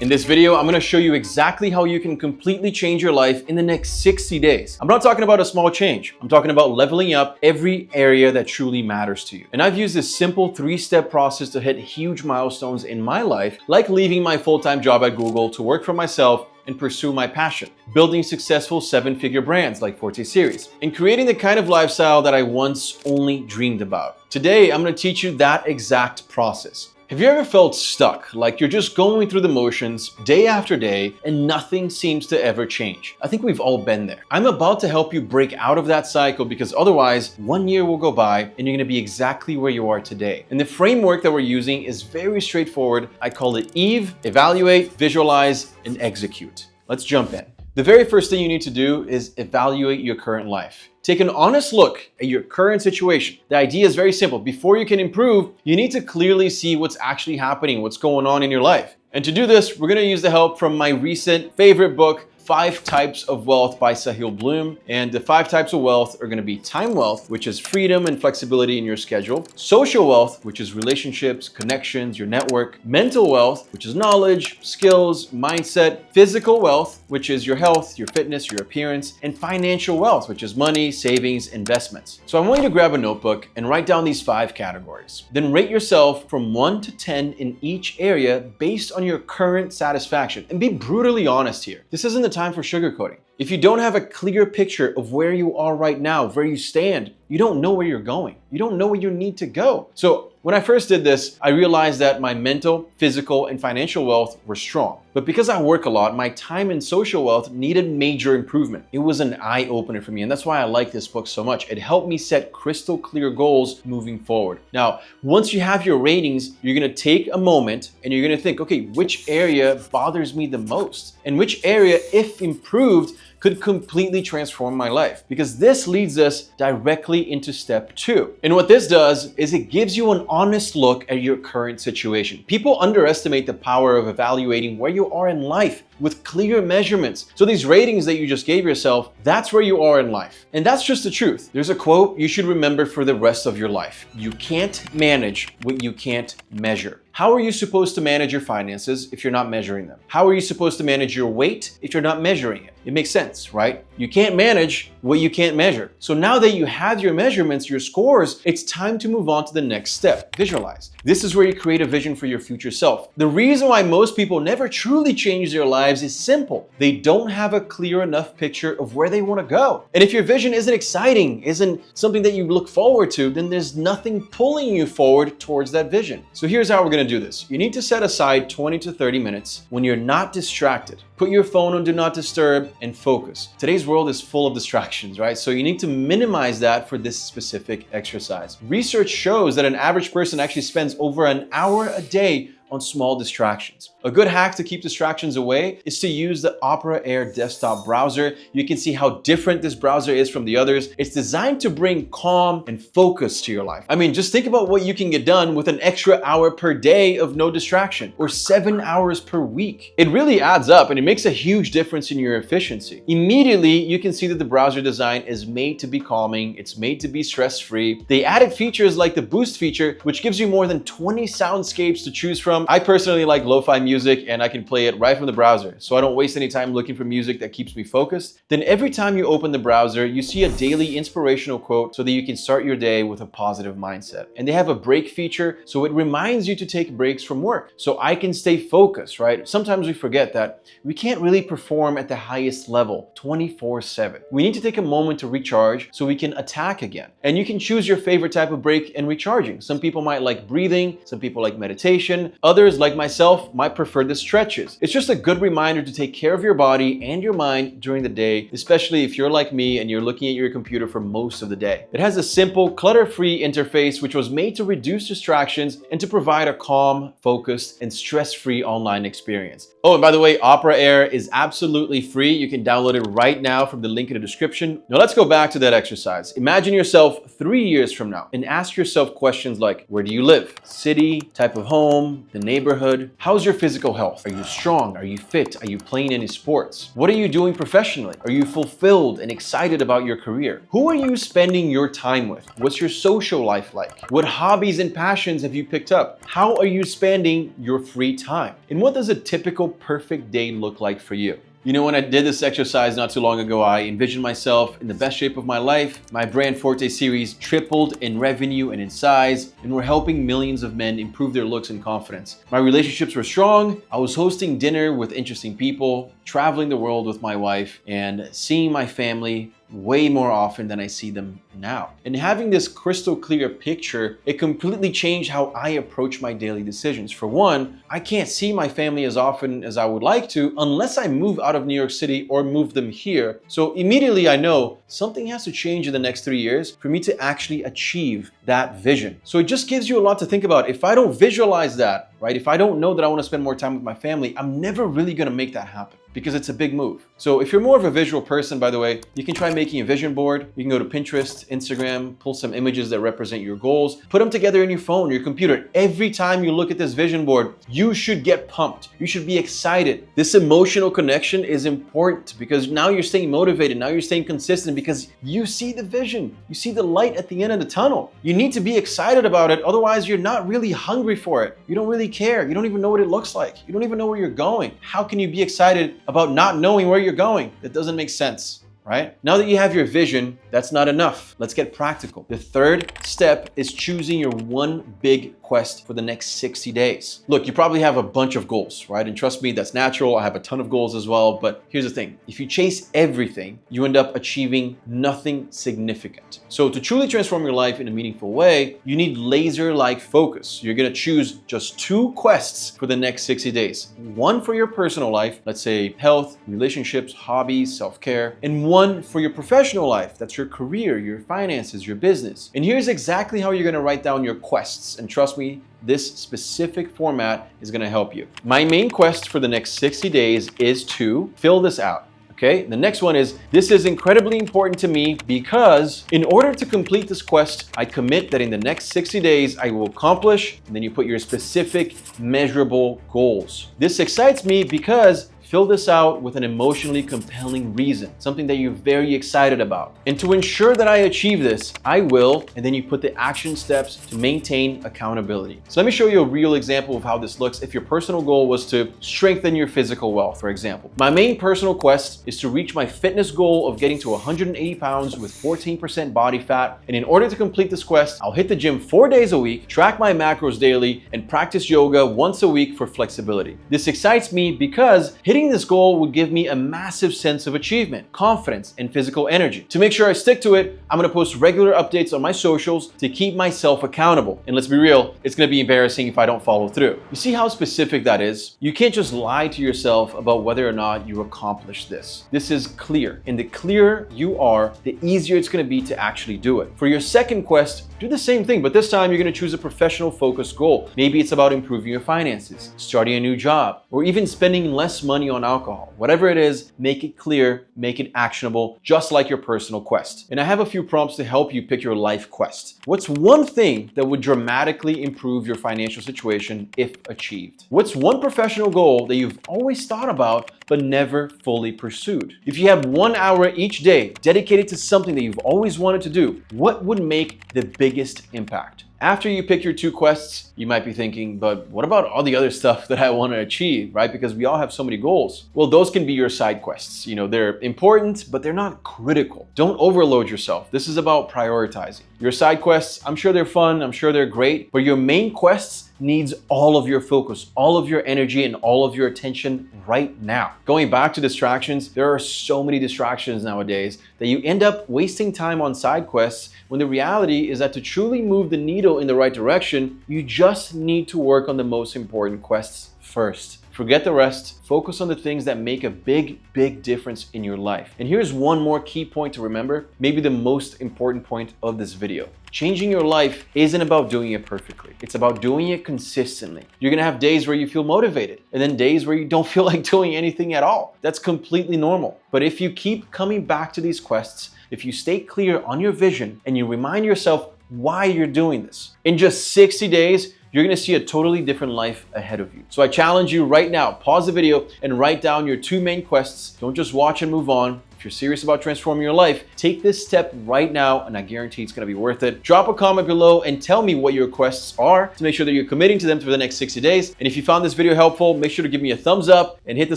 In this video, I'm going to show you exactly how you can completely change your life in the next 60 days. I'm not talking about a small change. I'm talking about leveling up every area that truly matters to you. And I've used this simple 3-step process to hit huge milestones in my life, like leaving my full-time job at Google to work for myself and pursue my passion, building successful 7-figure brands like Forte Series, and creating the kind of lifestyle that I once only dreamed about. Today, I'm going to teach you that exact process. Have you ever felt stuck, like you're just going through the motions day after day and nothing seems to ever change? I think we've all been there. I'm about to help you break out of that cycle because otherwise 1 year will go by and you're going to be exactly where you are today. And the framework that we're using is very straightforward. I call it E.V.E, evaluate, visualize, and execute. Let's jump in. The very first thing you need to do is evaluate your current life. Take an honest look at your current situation. The idea is very simple. Before you can improve, you need to clearly see what's actually happening, what's going on in your life. And to do this, we're going to use the help from my recent favorite book, 5 Types of Wealth by Sahil Bloom. And the 5 types of wealth are going to be time wealth, which is freedom and flexibility in your schedule; social wealth, which is relationships, connections, your network; mental wealth, which is knowledge, skills, mindset; physical wealth, which is your health, your fitness, your appearance; and financial wealth, which is money, savings, investments. So I want you to grab a notebook and write down these 5 categories. Then rate yourself from 1 to 10 in each area based on your current satisfaction. And be brutally honest here. This isn't the time for sugarcoating. If you don't have a clear picture of where you are right now, where you stand, you don't know where you're going. You don't know where you need to go. So when I first did this, I realized that my mental, physical, and financial wealth were strong. But because I work a lot, my time and social wealth needed major improvement. It was an eye-opener for me, and that's why I like this book so much. It helped me set crystal clear goals moving forward. Now, once you have your ratings, you're gonna take a moment and you're gonna think, okay, which area bothers me the most? And which area, if improved, could completely transform my life? Because this leads us directly into step 2. And what this does is it gives you an honest look at your current situation. People underestimate the power of evaluating where you are in life with clear measurements. So these ratings that you just gave yourself, that's where you are in life. And that's just the truth. There's a quote you should remember for the rest of your life. You can't manage what you can't measure. How are you supposed to manage your finances if you're not measuring them? How are you supposed to manage your weight if you're not measuring it? It makes sense, right? You can't manage what you can't measure. So now that you have your measurements, your scores, it's time to move on to the next step, visualize. This is where you create a vision for your future self. The reason why most people never truly change their lives is simple. They don't have a clear enough picture of where they want to go. And if your vision isn't exciting, isn't something that you look forward to, then there's nothing pulling you forward towards that vision. So here's how we're going to do this. You need to set aside 20 to 30 minutes when you're not distracted. Put your phone on Do Not Disturb and focus. Today's world is full of distractions, right? So you need to minimize that for this specific exercise. Research shows that an average person actually spends over an hour a day on small distractions. A good hack to keep distractions away is to use the Opera Air desktop browser. You can see how different this browser is from the others. It's designed to bring calm and focus to your life. I mean, just think about what you can get done with an extra hour per day of no distraction, or 7 hours per week. It really adds up and it makes a huge difference in your efficiency. Immediately, you can see that the browser design is made to be calming. It's made to be stress-free. They added features like the Boost feature, which gives you more than 20 soundscapes to choose from. I personally like lo-fi music and I can play it right from the browser, so I don't waste any time looking for music that keeps me focused. Then every time you open the browser, you see a daily inspirational quote so that you can start your day with a positive mindset. And they have a break feature, so it reminds you to take breaks from work so I can stay focused, right? Sometimes we forget that we can't really perform at the highest level 24/7. We need to take a moment to recharge so we can attack again. And you can choose your favorite type of break and recharging. Some people might like breathing, some people like meditation, others like myself might prefer the stretches. It's just a good reminder to take care of your body and your mind during the day, especially if you're like me and you're looking at your computer for most of the day. It has a simple, clutter-free interface which was made to reduce distractions and to provide a calm, focused, and stress-free online experience. Oh, and by the way, Opera Air is absolutely free. You can download it right now from the link in the description. Now let's go back to that exercise. Imagine yourself 3 years from now and ask yourself questions like, where do you live? City, type of home, the neighborhood? How's your physical health? Are you strong? Are you fit? Are you playing any sports? What are you doing professionally? Are you fulfilled and excited about your career? Who are you spending your time with? What's your social life like? What hobbies and passions have you picked up? How are you spending your free time? And what does a typical perfect day look like for you? You know, when I did this exercise not too long ago, I envisioned myself in the best shape of my life. My Brand Forte series tripled in revenue and in size, and we're helping millions of men improve their looks and confidence. My relationships were strong. I was hosting dinner with interesting people, traveling the world with my wife, and seeing my family way more often than I see them now. And having this crystal clear picture, it completely changed how I approach my daily decisions. For one, I can't see my family as often as I would like to unless I move out of New York City or move them here. So immediately I know something has to change in the next 3 years for me to actually achieve that vision. So it just gives you a lot to think about. If I don't visualize that, right? If I don't know that I want to spend more time with my family, I'm never really going to make that happen because it's a big move. So if you're more of a visual person, by the way, you can try making a vision board. You can go to Pinterest, Instagram, pull some images that represent your goals, put them together in your phone, your computer. Every time you look at this vision board, you should get pumped. You should be excited. This emotional connection is important because now you're staying motivated. Now you're staying consistent because you see the vision. You see the light at the end of the tunnel. You need to be excited about it. Otherwise, you're not really hungry for it. You don't really care. You don't even know what it looks like. You don't even know where you're going. How can you be excited about not knowing where you're going? That doesn't make sense. Right? Now that you have your vision, that's not enough. Let's get practical. The third step is choosing your one big quest for the next 60 days. Look, you probably have a bunch of goals, right? And trust me, that's natural. I have a ton of goals as well. But here's the thing. If you chase everything, you end up achieving nothing significant. So to truly transform your life in a meaningful way, you need laser-like focus. You're going to choose just 2 quests for the next 60 days. One for your personal life, let's say health, relationships, hobbies, self-care, and one for your professional life. That's your career, your finances, your business. And here's exactly how you're going to write down your quests. And trust me, this specific format is going to help you. My main quest for the next 60 days is to fill this out. Okay, the next one is, this is incredibly important to me because in order to complete this quest, I commit that in the next 60 days, I will accomplish, and then you put your specific measurable goals. This excites me because fill this out with an emotionally compelling reason, something that you're very excited about. And to ensure that I achieve this, I will, and then you put the action steps to maintain accountability. So let me show you a real example of how this looks if your personal goal was to strengthen your physical wealth, for example. My main personal quest is to reach my fitness goal of getting to 180 pounds with 14% body fat. And in order to complete this quest, I'll hit the gym 4 days a week, track my macros daily, and practice yoga once a week for flexibility. This excites me because hitting this goal would give me a massive sense of achievement, confidence, and physical energy. To make sure I stick to it, I'm gonna post regular updates on my socials to keep myself accountable. And let's be real, it's gonna be embarrassing if I don't follow through. You see how specific that is? You can't just lie to yourself about whether or not you accomplish this. This is clear. And the clearer you are, the easier it's gonna be to actually do it. For your second quest, do the same thing, but this time you're gonna choose a professional focused goal. Maybe it's about improving your finances, starting a new job, or even spending less money on alcohol. Whatever it is, make it clear, make it actionable, just like your personal quest. And I have a few prompts to help you pick your life quest. What's one thing that would dramatically improve your financial situation if achieved? What's one professional goal that you've always thought about but never fully pursued? If you have 1 hour each day dedicated to something that you've always wanted to do, what would make the biggest impact? After you pick your 2 quests, you might be thinking, but what about all the other stuff that I want to achieve, right? Because we all have so many goals. Well, those can be your side quests. You know, they're important, but they're not critical. Don't overload yourself. This is about prioritizing. Your side quests, I'm sure they're fun, I'm sure they're great, but your main quests needs all of your focus, all of your energy, and all of your attention right now. Going back to distractions, there are so many distractions nowadays that you end up wasting time on side quests when the reality is that to truly move the needle in the right direction, you just need to work on the most important quests first. Forget the rest, focus on the things that make a big difference in your life. And here's one more key point to remember, maybe the most important point of this video. Changing your life isn't about doing it perfectly. It's about doing it consistently. You're gonna have days where you feel motivated and then days where you don't feel like doing anything at all. That's completely normal. But if you keep coming back to these quests, if you stay clear on your vision and you remind yourself why you're doing this, in just 60 days, you're gonna see a totally different life ahead of you. So I challenge you right now, pause the video and write down your 2 main quests. Don't just watch and move on. If you're serious about transforming your life, take this step right now and I guarantee it's gonna be worth it. Drop a comment below and tell me what your quests are to make sure that you're committing to them for the next 60 days. And if you found this video helpful, make sure to give me a thumbs up and hit the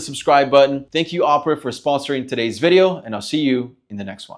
subscribe button. Thank you, Opera, for sponsoring today's video, and I'll see you in the next one.